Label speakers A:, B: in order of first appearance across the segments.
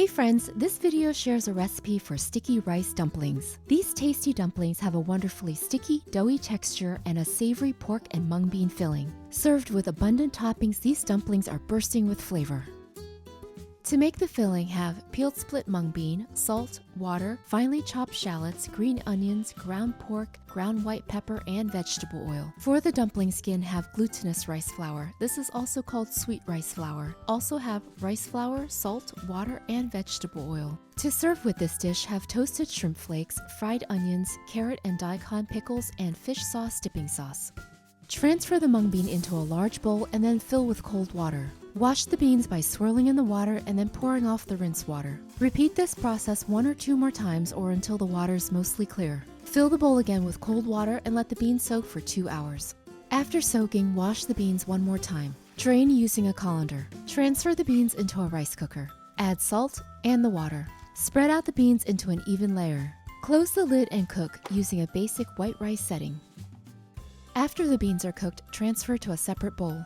A: Hey friends, this video shares a recipe for sticky rice dumplings. These tasty dumplings have a wonderfully sticky, doughy texture and a savory pork and mung bean filling. Served with abundant toppings, these dumplings are bursting with flavor. To make the filling, have peeled split mung bean, salt, water, finely chopped shallots, green onions, ground pork, ground white pepper, and vegetable oil. For the dumpling skin, have glutinous rice flour. This is also called sweet rice flour. Also have rice flour, salt, water, and vegetable oil. To serve with this dish, have toasted shrimp flakes, fried onions, carrot and daikon pickles, and fish sauce dipping sauce. Transfer the mung bean into a large bowl and then fill with cold water. Wash the beans by swirling in the water and then pouring off the rinse water. Repeat this process 1 or 2 more times or until the water is mostly clear. Fill the bowl again with cold water and let the beans soak for 2 hours. After soaking, wash the beans 1 more time. Drain using a colander. Transfer the beans into a rice cooker. Add salt and the water. Spread out the beans into an even layer. Close the lid and cook using a basic white rice setting. After the beans are cooked, transfer to a separate bowl.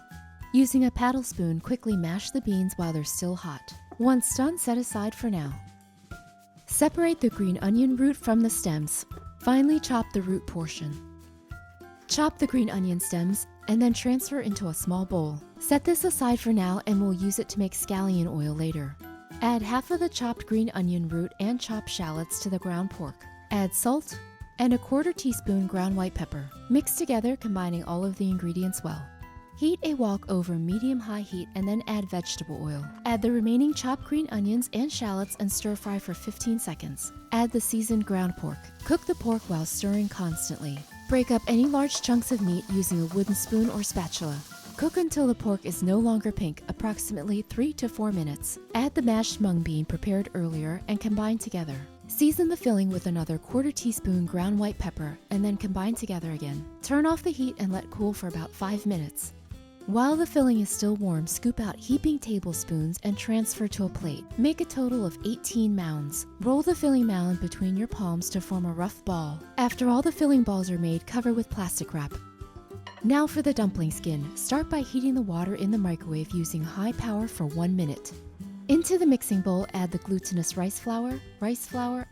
A: Using a paddle spoon, quickly mash the beans while they're still hot. Once done, set aside for now. Separate the green onion root from the stems. Finely chop the root portion. Chop the green onion stems and then transfer into a small bowl. Set this aside for now and we'll use it to make scallion oil later. Add half of the chopped green onion root and chopped shallots to the ground pork. Add salt and a 1/4 teaspoon ground white pepper. Mix together, combining all of the ingredients well. Heat a wok over medium-high heat and then add vegetable oil. Add the remaining chopped green onions and shallots and stir fry for 15 seconds. Add the seasoned ground pork. Cook the pork while stirring constantly. Break up any large chunks of meat using a wooden spoon or spatula. Cook until the pork is no longer pink, approximately 3 to 4 minutes. Add the mashed mung bean prepared earlier and combine together. Season the filling with another 1/4 teaspoon ground white pepper and then combine together again. Turn off the heat and let cool for about 5 minutes. While the filling is still warm, scoop out heaping tablespoons and transfer to a plate. Make a total of 18 mounds. Roll the filling mound between your palms to form a rough ball. After all the filling balls are made, cover with plastic wrap. Now for the dumpling skin. Start by heating the water in the microwave using high power for 1 minute. Into the mixing bowl, add the glutinous rice flour,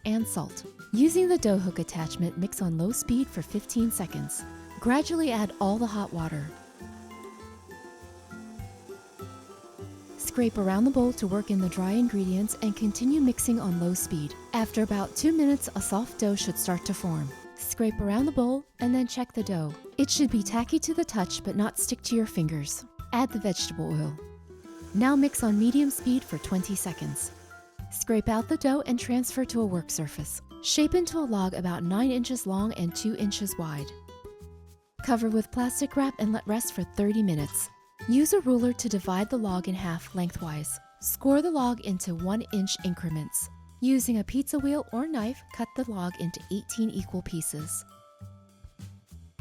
A: and salt. Using the dough hook attachment, mix on low speed for 15 seconds. Gradually add all the hot water. Scrape around the bowl to work in the dry ingredients and continue mixing on low speed. After about 2 minutes, a soft dough should start to form. Scrape around the bowl and then check the dough. It should be tacky to the touch but not stick to your fingers. Add the vegetable oil. Now mix on medium speed for 20 seconds. Scrape out the dough and transfer to a work surface. Shape into a log about 9 inches long and 2 inches wide. Cover with plastic wrap and let rest for 30 minutes. Use a ruler to divide the log in half lengthwise. Score the log into 1-inch increments. Using a pizza wheel or knife, cut the log into 18 equal pieces.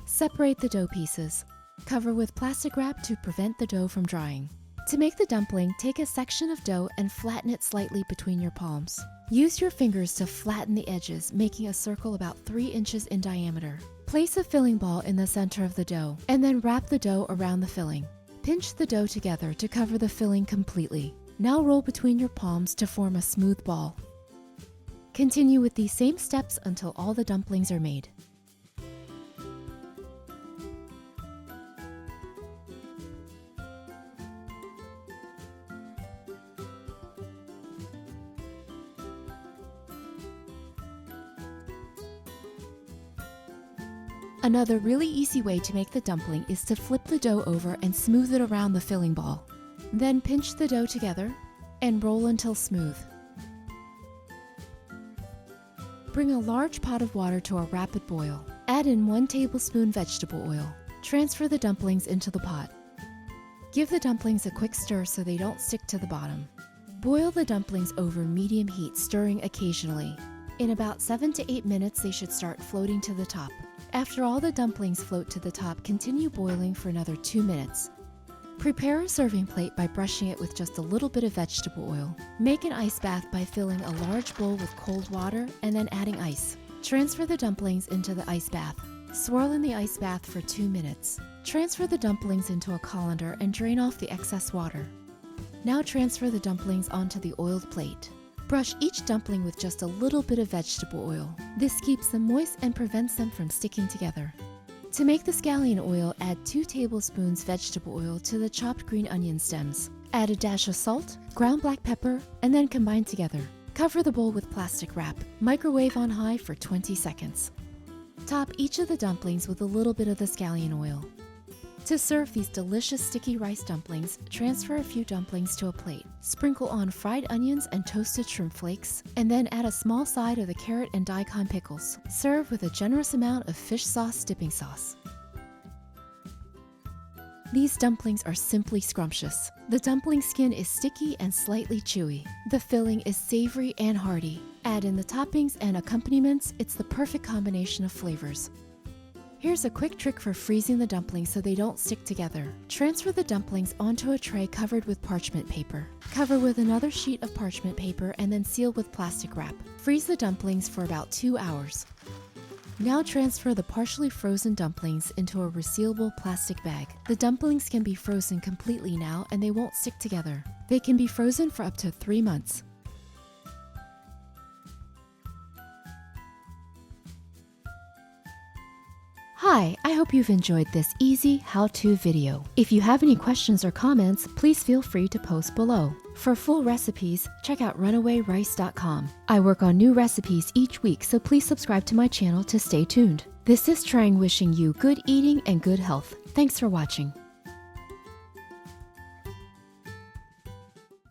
A: Separate the dough pieces. Cover with plastic wrap to prevent the dough from drying. To make the dumpling, take a section of dough and flatten it slightly between your palms. Use your fingers to flatten the edges, making a circle about 3 inches in diameter. Place a filling ball in the center of the dough, and then wrap the dough around the filling. Pinch the dough together to cover the filling completely. Now roll between your palms to form a smooth ball. Continue with these same steps until all the dumplings are made. Another really easy way to make the dumpling is to flip the dough over and smooth it around the filling ball. Then pinch the dough together and roll until smooth. Bring a large pot of water to a rapid boil. Add in 1 tablespoon vegetable oil. Transfer the dumplings into the pot. Give the dumplings a quick stir so they don't stick to the bottom. Boil the dumplings over medium heat, stirring occasionally. In about 7 to 8 minutes, they should start floating to the top. After all the dumplings float to the top, continue boiling for another 2 minutes. Prepare a serving plate by brushing it with just a little bit of vegetable oil. Make an ice bath by filling a large bowl with cold water and then adding ice. Transfer the dumplings into the ice bath. Swirl in the ice bath for 2 minutes. Transfer the dumplings into a colander and drain off the excess water. Now transfer the dumplings onto the oiled plate. Brush each dumpling with just a little bit of vegetable oil. This keeps them moist and prevents them from sticking together. To make the scallion oil, add 2 tablespoons vegetable oil to the chopped green onion stems. Add a dash of salt, ground black pepper, and then combine together. Cover the bowl with plastic wrap. Microwave on high for 20 seconds. Top each of the dumplings with a little bit of the scallion oil. To serve these delicious sticky rice dumplings, transfer a few dumplings to a plate. Sprinkle on fried onions and toasted shrimp flakes, and then add a small side of the carrot and daikon pickles. Serve with a generous amount of fish sauce dipping sauce. These dumplings are simply scrumptious. The dumpling skin is sticky and slightly chewy. The filling is savory and hearty. Add in the toppings and accompaniments, it's the perfect combination of flavors. Here's a quick trick for freezing the dumplings so they don't stick together. Transfer the dumplings onto a tray covered with parchment paper. Cover with another sheet of parchment paper and then seal with plastic wrap. Freeze the dumplings for about 2 hours. Now transfer the partially frozen dumplings into a resealable plastic bag. The dumplings can be frozen completely now and they won't stick together. They can be frozen for up to 3 months. Hi, I hope you've enjoyed this easy how-to video. If you have any questions or comments, please feel free to post below. For full recipes, check out RunAwayRice.com. I work on new recipes each week, so please subscribe to my channel to stay tuned. This is Tran wishing you good eating and good health. Thanks for watching.